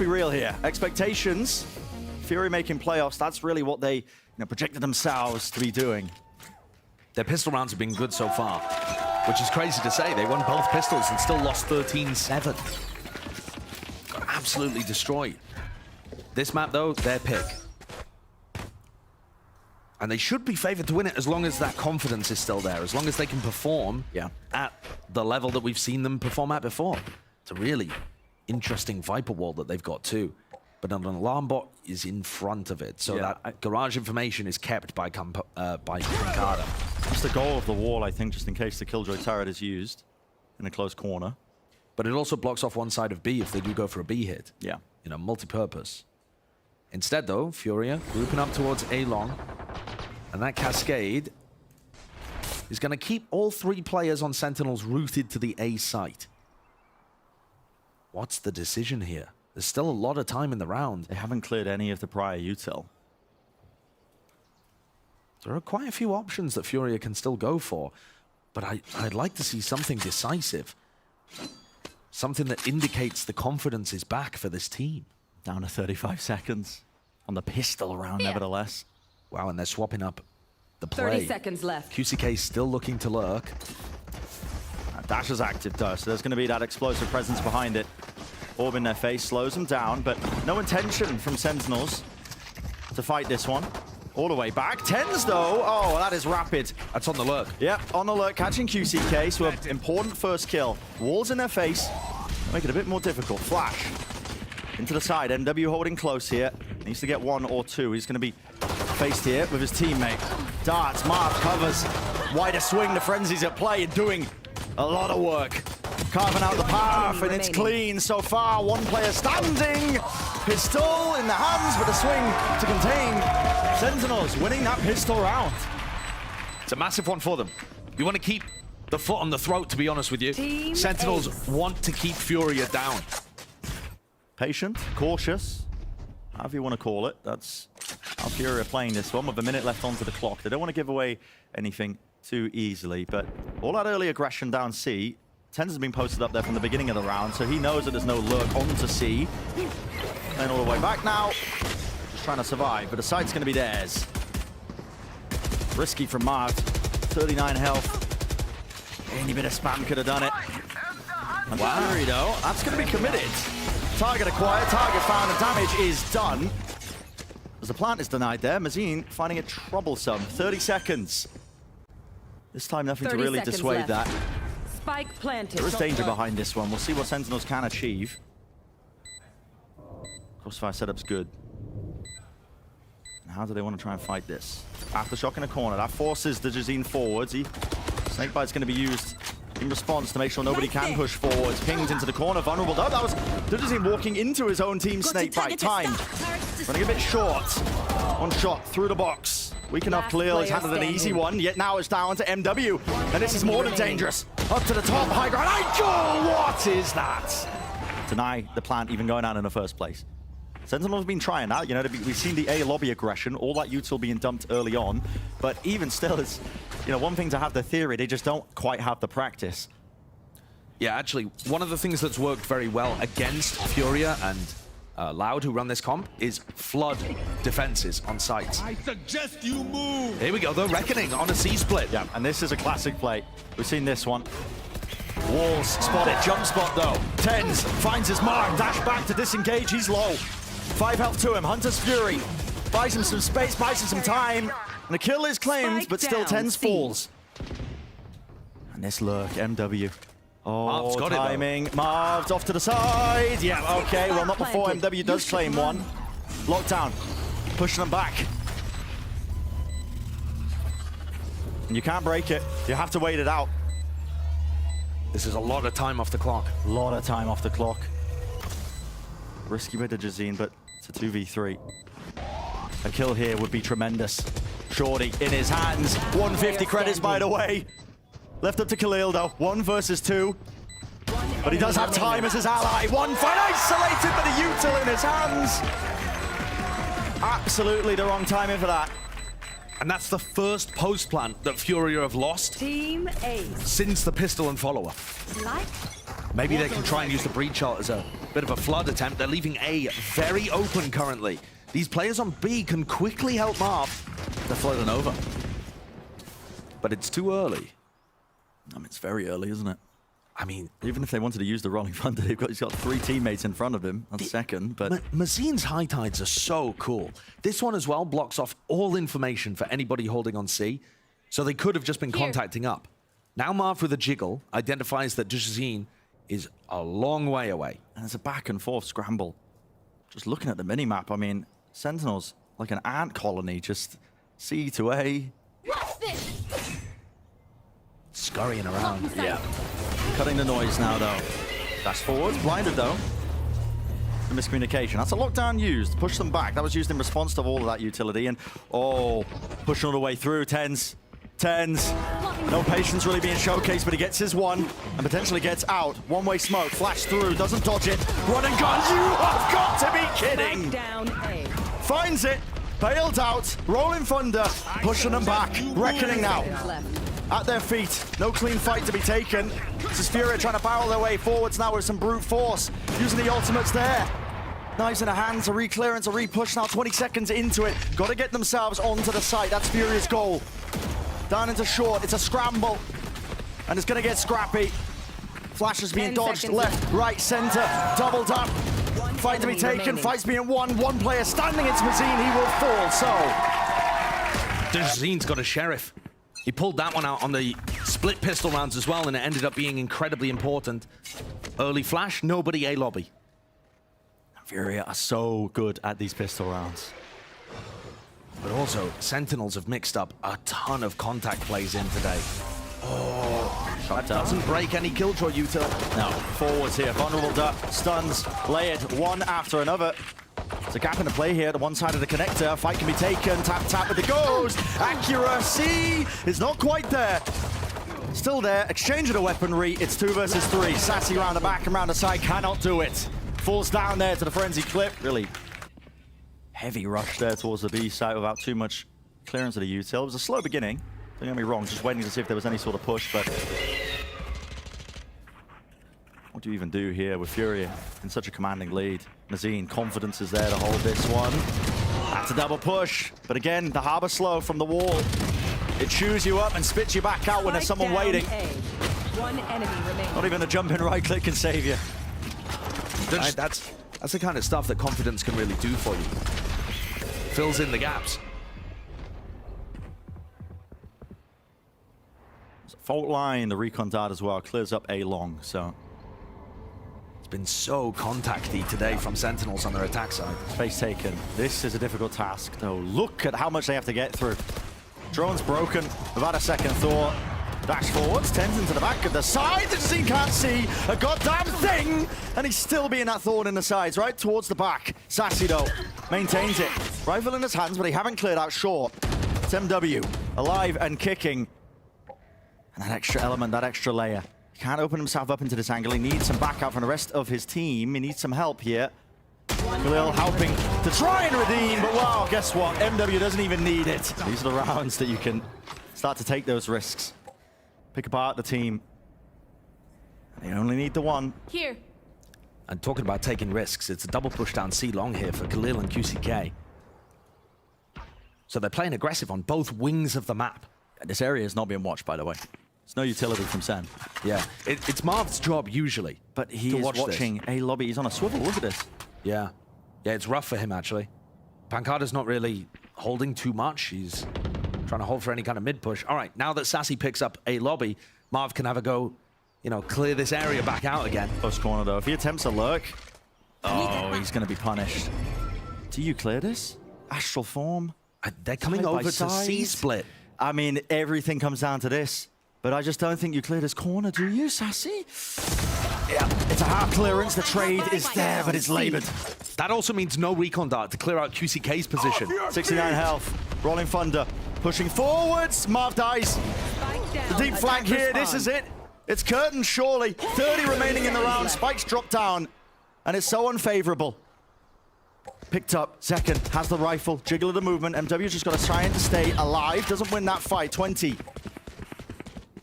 be real here. Expectations, Fury making playoffs, that's really what they projected themselves to be doing. Their pistol rounds have been good so far, which is crazy to say. They won both pistols and still lost 13-7. Got absolutely destroyed. This map, though, their pick. And they should be favored to win it as long as that confidence is still there, as long as they can perform at the level that we've seen them perform at before. It's a really interesting Viper wall that they've got too. But an alarm bot is in front of it, so that garage information is kept by Kankada. That's the goal of the wall, I think, just in case the Killjoy turret is used in a close corner. But it also blocks off one side of B if they do go for a B hit. Yeah. You know, multi-purpose. Instead, though, Furia grouping up towards A long. And that cascade is going to keep all three players on Sentinels rooted to the A site. What's the decision here? There's still a lot of time in the round. They haven't cleared any of the prior util. There are quite a few options that Furia can still go for, but I'd like to see something decisive. Something that indicates the confidence is back for this team. Down to 35 seconds on the pistol round, nevertheless. Wow, and they're swapping up the play. 30 seconds left. QCK still looking to lurk. Dash is active, though, so there's going to be that explosive presence behind it. Orb in their face slows them down, but no intention from Sentinels to fight this one. All the way back. Tens, though. Oh, that is rapid. That's on the lurk. Yep, on the lurk, catching QCK, so an important first kill. Walls in their face, make it a bit more difficult. Flash into the side. MW holding close here. Needs to get one or two. He's going to be faced here with his teammate. Darts, Marv covers. Wider swing, the frenzy's at play and doing a lot of work. Carving out the path, and it's clean so far. One player standing. Pistol in the hands, but the swing to contain. Sentinels winning that pistol round. It's a massive one for them. You want to keep the foot on the throat, to be honest with you. Team Sentinels Ace. want to keep Furia down. Patient, cautious, however you want to call it. That's how Furia are playing this one with a minute left onto the clock. They don't want to give away anything too easily, but all that early aggression down C, Tens has been posted up there from the beginning of the round, so he knows that there's no lurk onto C. And all the way back now, just trying to survive, but the site's going to be theirs. Risky from Marv, 39 health. Any bit of spam could have done it. And Fury, though, that's going to be committed. Target acquired, target found, and damage is done. As the plant is denied there, Mazine finding it troublesome. 30 seconds. This time nothing to really dissuade that. Spike planted. There is danger behind this one. We'll see what Sentinels can achieve. Crossfire setup's good. And how do they want to try and fight this? Aftershock in a corner. That forces the Jazine forwards. Snakebite's going to be used in response to make sure nobody can push forwards. Pinged into the corner. Vulnerable. Oh, that was Jazine walking into his own team Snakebite. Time running a bit short. One shot through the box. Weak enough. Khalil has handled an easy one, yet now it's down to MW. And this is more than dangerous. Up to the top, high ground. What is that? Deny the plant even going out in the first place. Sentinels have been trying that. You know, we've seen the A lobby aggression, all that util being dumped early on. But even still, it's one thing to have the theory, they just don't quite have the practice. Yeah, actually, one of the things that's worked very well against Furia and Loud, who run this comp, is flood defenses on sites. I suggest you move. Here we go, the Reckoning on a C-split. Yeah, and this is a classic play. We've seen this one. Walls spotted, jump spot though. Tens finds his mark, dash back to disengage, he's low. 5 health to him, Hunter's Fury. Buys him some space, buys him some time. And the kill is claimed, but still Tens falls. And this lurk, MW. Oh, got timing. Marv's off to the side. Yeah, okay, well not before MW does claim one. Lockdown, pushing them back. And you can't break it, you have to wait it out. This is a lot of time off the clock. A lot of time off the clock. Risky with the Jazine, but it's a 2v3. A kill here would be tremendous. Shorty in his hands. 150 credits, by the way. Left up to Khalil, though. 1 versus 2. But he does have time as his ally. One fight isolated, but the util in his hands. Absolutely the wrong timing for that. And that's the first post plant that Furia have lost Team Ace. since the pistol and follow-up. Like Maybe they can try and use the breach art as a Bit of a flood attempt. They're leaving A very open currently. These players on B can quickly help Marv. They're floating over. But it's too early. I mean, it's very early, isn't it? I mean, Even if they wanted to use the rolling thunder, he's got 3 teammates in front of him on second, but... Mazine's high tides are so cool. This one as well blocks off all information for anybody holding on C, so they could have just been contacting up. Now Marv with a jiggle identifies that Mazine is a long way away. And it's a back and forth scramble. Just looking at the minimap, I mean, Sentinels, like an ant colony, just C to A. Scurrying around. Yeah. Cutting the noise now, though. Dash forwards, blinded, though. The miscommunication. That's a lockdown used. Push them back. That was used in response to all of that utility. And, oh, pushing all the way through. Tens. No patience really being showcased, but he gets his one and potentially gets out. One-way smoke. Flash through. Doesn't dodge it. Run and gun. You have got to be kidding. Down A. Finds it. Bailed out. Rolling thunder. Pushing them back. Reckoning now. Left. At their feet, no clean fight to be taken. This is Furia trying to barrel their way forwards now with some brute force. Using the ultimates there. Knives in the hands, a re-clearance, a re-push now, 20 seconds into it. Got to get themselves onto the site. That's Furia's goal. Down into short, it's a scramble. And it's going to get scrappy. Flash is being 10 dodged, seconds left, right, center, doubled up. Fight to be taken, remaining. fight's being won. One player standing, it's Mazine, he will fall, so. Mazine's got a sheriff. He pulled that one out on the split pistol rounds as well, and it ended up being incredibly important. Early flash, nobody A lobby. Furia are so good at these pistol rounds. But also, Sentinels have mixed up a ton of contact plays in today. Oh, that doesn't break any Killjoy util. No, forwards here, vulnerable duck, stuns, layered one after another. There's a gap in the play here at one side of the connector. Fight can be taken, tap with the goes. Accuracy is not quite there. Still there, exchange of the weaponry. It's 2 versus 3. Sassy round the back and round the side, cannot do it. Falls down there to the frenzy clip. Really heavy rush there towards the B site without too much clearance of the util. It was a slow beginning. Don't get me wrong, just waiting to see if there was any sort of push, but what do you even do here with Furia in such a commanding lead? Mazine, confidence is there to hold this one. That's a double push, but again, the harbor slow from the wall. It chews you up and spits you back out when there's someone Down waiting. A. One enemy remaining. Not even a jump in right click can save you. That's the kind of stuff that confidence can really do for you. Fills in the gaps. Fault line, the recon dart as well, clears up A long, so. It's been so contacty today from Sentinels on their attack side. Space taken. This is a difficult task, though. Look at how much they have to get through. Drone's broken, without a second thought. Dash forwards, tends into the back of the side. The Zine can't see a goddamn thing, and he's still being that thorn in the sides, right towards the back. Sassy, though, maintains it. Rifle in his hands, but he haven't cleared out short. It's MW, alive and kicking. And that extra element, that extra layer. He can't open himself up into this angle. He needs some backup from the rest of his team. He needs some help here. Khalil helping to try and redeem, but wow, guess what? MW doesn't even need it. These are the rounds that you can start to take those risks. Pick apart the team. They only need the one. Here. And talking about taking risks, it's a double push down C long here for Khalil and QCK. So they're playing aggressive on both wings of the map. This area is not being watched, by the way. There's no utility from SEN. Yeah, it's Marv's job usually. But he is watching a lobby. He's on a swivel. Look at this. Yeah. Yeah, it's rough for him, actually. Pancada's not really holding too much. He's trying to hold for any kind of mid-push. All right, now that Sassy picks up a lobby, Marv can have a go, you know, clear this area back out again. Close corner, though. If he attempts a lurk, oh, he's going to be punished. Do you clear this? Astral form? They're coming Side by over to side. C-split. I mean, everything comes down to this. But I just don't think you clear this corner, do you, Sassy? Yeah, it's a half clearance. The trade is there, but it's labored. That also means no recon dart to clear out QCK's position. 69 health. Rolling thunder. Pushing forwards. Marv dies. The deep flank here. This is it. It's curtains, surely. 30 remaining in the round. Spikes drop down. And it's so unfavorable. Picked up. Second has the rifle. Jiggle of the movement. MW's just got to try and stay alive. Doesn't win that fight. 20.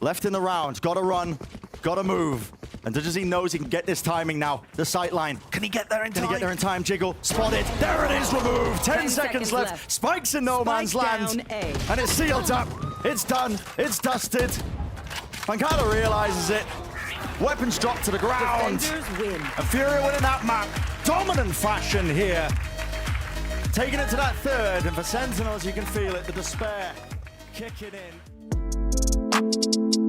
Left in the round. Got to run. Got to move. And Dajazine knows he can get this timing now. The sight line. Can he get there in time? Can he get there in time? Jiggle. Spotted. There it is. Removed. 10 seconds left. Spikes in no man's land. Down A. And it's sealed up. It's done. It's dusted. Mancala realizes it. Weapons drop to the ground. Defenders win. And Fury winning that map. Dominant fashion here. Taking it to that third. And for Sentinels, you can feel it. The despair kicking in.